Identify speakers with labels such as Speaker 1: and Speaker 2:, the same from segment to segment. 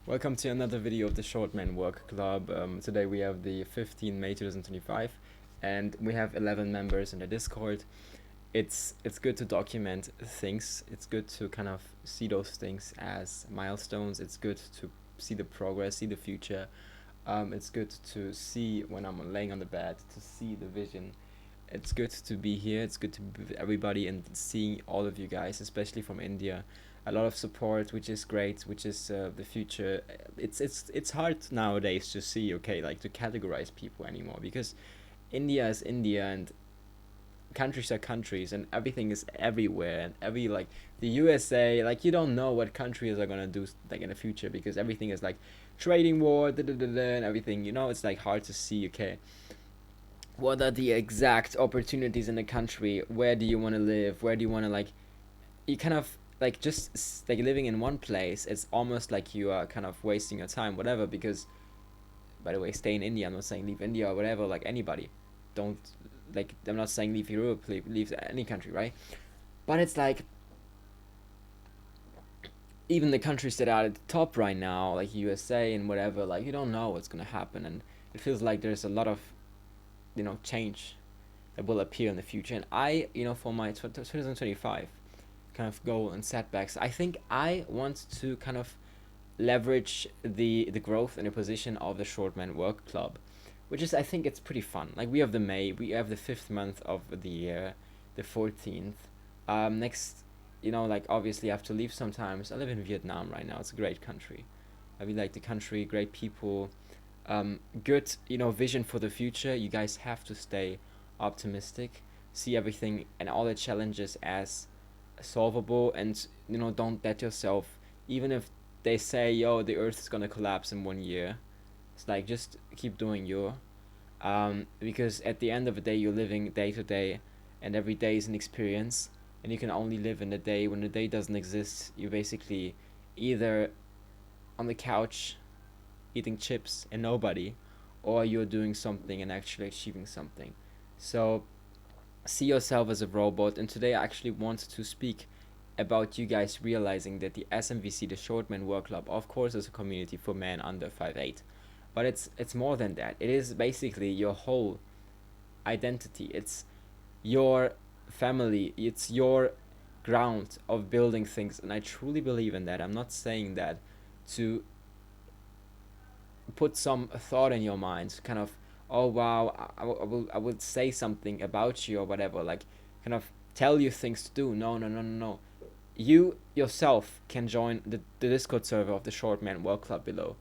Speaker 1: Welcome to another video of the Short Man Work Club. Today we have the 15th May 2025 and we have 11 members in the Discord. It's good to document things. It's good to kind of see those things as milestones. It's good to see the progress, see the future. It's good to see when I'm laying on the bed, to see the vision. It's good to be here. It's good to be with everybody and seeing all of you guys, especially from India. A lot of support, which is great, which is the future. It's hard nowadays to see, okay, like to categorize people anymore, because India is India and countries are countries and everything is everywhere, and every, like, the USA, like, you don't know what countries are gonna do like in the future, because everything is like trading war, and everything, it's like hard to see, okay, what are the exact opportunities in the country, where do you want to live, where do you want to, like, you kind of like just like living in one place, it's almost like you are kind of wasting your time, whatever, because, by the way, stay in India. I'm not saying leave India or whatever, like anybody. Don't, like, I'm not saying leave Europe, leave any country, right? But it's like, even the countries that are at the top right now, like USA and whatever, like, you don't know what's gonna happen, and it feels like there's a lot of, change that will appear in the future. And I, for my 2025 kind of goal and setbacks, I think I want to kind of leverage the growth and the position of the Shortman Work Club, which is, I think it's pretty fun. Like, we have the May, we have the fifth month of the year, the 14th. Next, like, obviously I have to leave sometimes. I live in Vietnam right now. It's a great country. I really like the country, great people, good, vision for the future. You guys have to stay optimistic, see everything and all the challenges as solvable, and don't let yourself, even if they say, yo, the earth is gonna collapse in 1 year, it's like, just keep doing you, because at the end of the day, you're living day to day, and every day is an experience, and you can only live in the day. When the day doesn't exist, you're basically either on the couch eating chips and nobody, or you're doing something and actually achieving something. So see yourself as a robot. And today I actually want to speak about you guys realizing that the SMWC, the Shortman Work Club, of course, is a community for men under 5'8", but it's more than that. It is basically your whole identity. It's your family. It's your ground of building things, and I truly believe in that. I'm not saying that to put some thought in your mind, kind of, oh wow, I would say something about you or whatever, like, kind of tell you things to do. No, no, no, no, no. You yourself can join the Discord server of the Short Man Work Club below,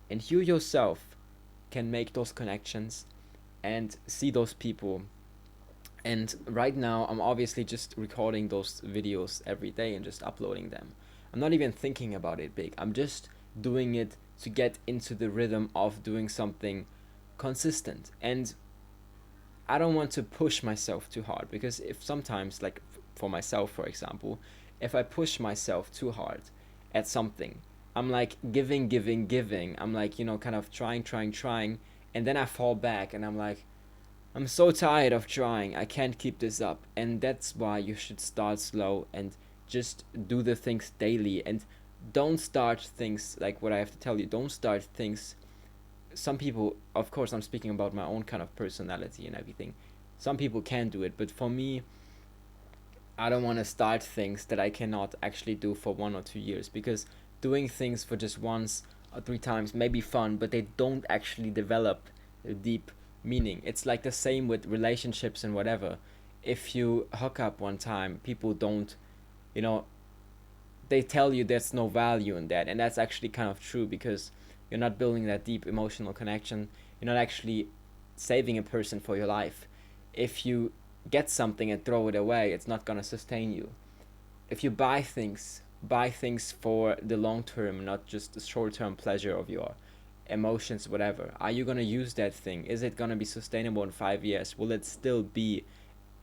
Speaker 1: and you yourself can make those connections and see those people. And right now, I'm obviously just recording those videos every day and just uploading them. I'm not even thinking about it big. I'm just doing it to get into the rhythm of doing something consistent. And I don't want to push myself too hard, because if sometimes, like, for myself, for example, if I push myself too hard at something, I'm like giving, giving, giving. I'm like, kind of trying, trying, trying. And then I fall back and I'm like, I'm so tired of trying. I can't keep this up. And that's why you should start slow and just do the things daily. And don't start things, like what I have to tell you, don't start things. Some people, of course, I'm speaking about my own kind of personality and everything. Some people can do it, but for me, I don't want to start things that I cannot actually do for 1 or 2 years, because doing things for just once or 3 times may be fun, but they don't actually develop a deep meaning. It's like the same with relationships and whatever. If you hook up one time, people don't, you know, they tell you there's no value in that, and that's actually kind of true, because you're not building that deep emotional connection. You're not actually saving a person for your life. If you get something and throw it away, it's not gonna sustain you. If you buy things for the long term, not just the short term pleasure of your emotions, whatever. Are you gonna use that thing? Is it gonna be sustainable in 5 years? Will it still be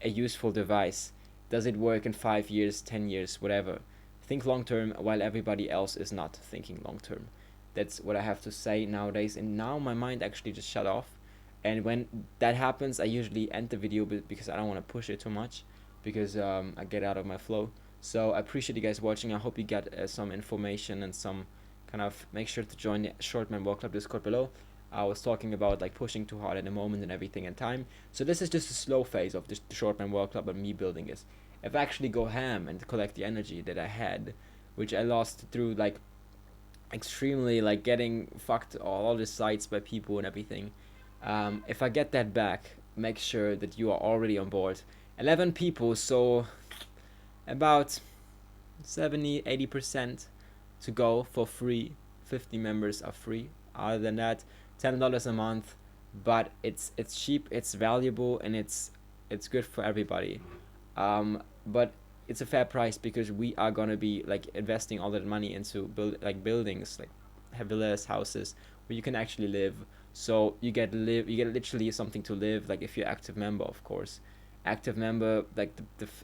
Speaker 1: a useful device? Does it work in 5 years, 10 years, whatever? Think long term while everybody else is not thinking long term. That's what I have to say nowadays. And now my mind actually just shut off. And when that happens, I usually end the video because I don't want to push it too much, because I get out of my flow. So I appreciate you guys watching. I hope you got some information and some kind of make sure to join the Shortman World Club Discord below. I was talking about like pushing too hard at the moment and everything and time. So this is just a slow phase of the Shortman World Club and me building this. If I actually go ham and collect the energy that I had, which I lost through like extremely like getting fucked all the sites by people and everything. If I get that back, make sure that you are already on board. 11 people, so about 70-80% to go for free. 50 members are free. Other than that, $10 a month, but it's cheap, it's valuable, and it's good for everybody. But it's a fair price because we are gonna be like investing all that money into buildings, like villas, houses where you can actually live. So you get literally something to live. Like if you're active member, of course, active member, like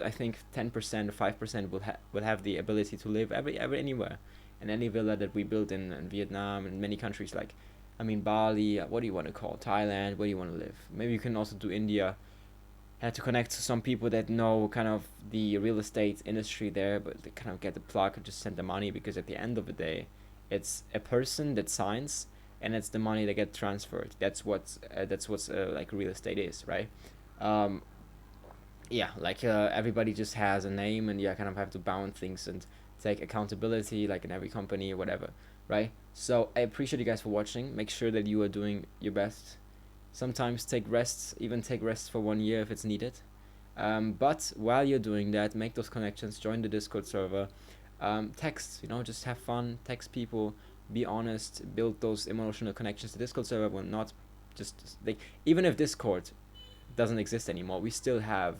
Speaker 1: I think 10% or 5% will have the ability to live anywhere, in any villa that we built in Vietnam and many countries, like I mean Bali, what do you want to call Thailand, where do you want to live? Maybe you can also do India. Had to connect to some people that know kind of the real estate industry there, but they kind of get the plug and just send the money, because at the end of the day, it's a person that signs, and it's the money that gets transferred. That's what's like real estate is, right? Um, yeah, like everybody just has a name, and you kind of have to bound things and take accountability, like in every company or whatever, right? So I appreciate you guys for watching. Make sure that you are doing your best. Sometimes take rests, even take rests for 1 year if it's needed. But while you're doing that, make those connections, join the Discord server, text, just have fun, text people, be honest, build those emotional connections. The Discord server will not just, like, even if Discord doesn't exist anymore, we still have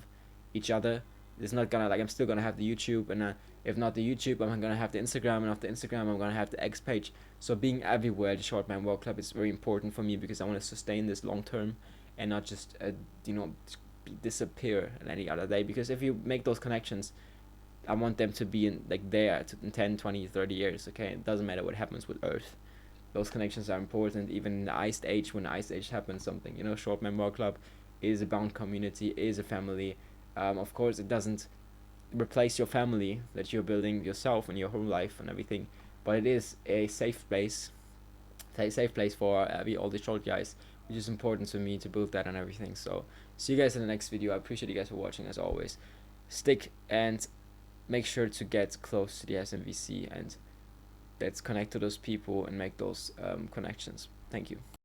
Speaker 1: each other. It's not gonna, like, I'm still gonna have the YouTube, and if not the YouTube, I'm gonna have the Instagram, and after Instagram, I'm gonna have the X page. So being everywhere, the Shortman World Club is very important for me, because I want to sustain this long term and not just disappear any other day. Because if you make those connections, I want them to be in 10, 20, 30 years. Okay, it doesn't matter what happens with Earth. Those connections are important. Even in the Ice Age, when the Ice Age happens, something, Shortman World Club is a bound community, is a family. Of course, it doesn't replace your family that you're building yourself and your whole life and everything, but it is a safe place for all the short guys, which is important to me to build that and everything. So see you guys in the next video. I appreciate you guys for watching, as always. Stick and make sure to get close to the SMWC, and let's connect to those people and make those connections. Thank you.